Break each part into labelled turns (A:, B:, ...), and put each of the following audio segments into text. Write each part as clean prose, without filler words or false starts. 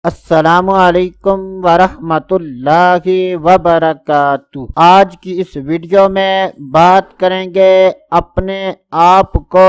A: السلام علیکم ورحمۃ اللہ وبرکاتہ۔ آج کی اس ویڈیو میں بات کریں گے اپنے آپ کو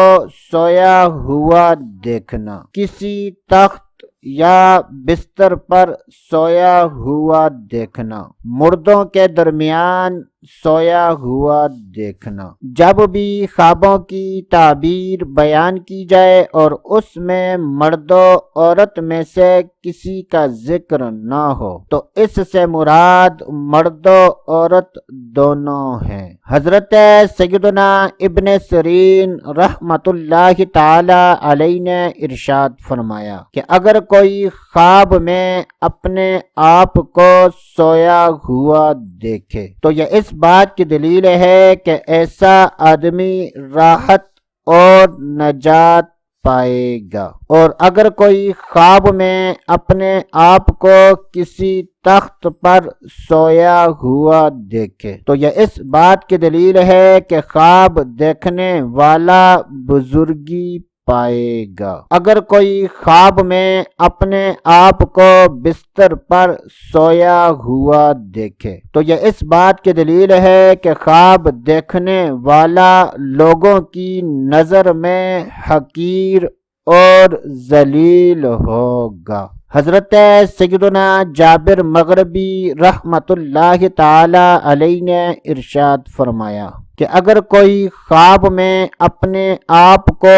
A: سویا ہوا دیکھنا، کسی تخت یا بستر پر سویا ہوا دیکھنا، مردوں کے درمیان سویا ہوا دیکھنا۔ جب بھی خوابوں کی تعبیر بیان کی جائے اور اس میں مرد و عورت میں سے کسی کا ذکر نہ ہو تو اس سے مراد مرد و عورت دونوں ہیں۔ حضرت سیدنا ابن سیرین رحمت اللہ تعالی علیہ نے ارشاد فرمایا کہ اگر کوئی خواب میں اپنے آپ کو سویا ہوا دیکھے تو یہ اس بات کی دلیل ہے کہ ایسا آدمی راحت اور نجات پائے گا، اور اگر کوئی خواب میں اپنے آپ کو کسی تخت پر سویا ہوا دیکھے تو یہ اس بات کی دلیل ہے کہ خواب دیکھنے والا بزرگی پائے گا۔ اگر کوئی خواب میں اپنے آپ کو بستر پر سویا ہوا دیکھے تو یہ اس بات کی دلیل ہے کہ خواب دیکھنے والا لوگوں کی نظر میں حقیر اور ذلیل ہوگا۔ حضرت سیدنا جابر مغربی رحمت اللہ تعالی علیہ نے ارشاد فرمایا کہ اگر کوئی خواب میں اپنے آپ کو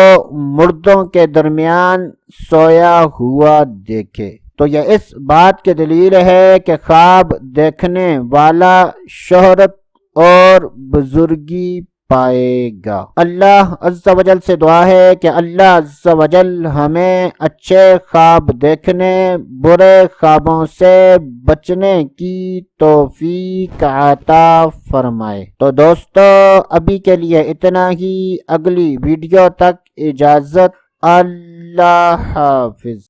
A: مردوں کے درمیان سویا ہوا دیکھے تو یہ اس بات کی دلیل ہے کہ خواب دیکھنے والا شہرت اور بزرگی پائے گا۔ اللہ عز و جل سے دعا ہے کہ اللہ عز و جل ہمیں اچھے خواب دیکھنے، برے خوابوں سے بچنے کی توفیق عطا فرمائے۔ تو دوستو ابھی کے لیے اتنا ہی، اگلی ویڈیو تک اجازت، اللہ حافظ۔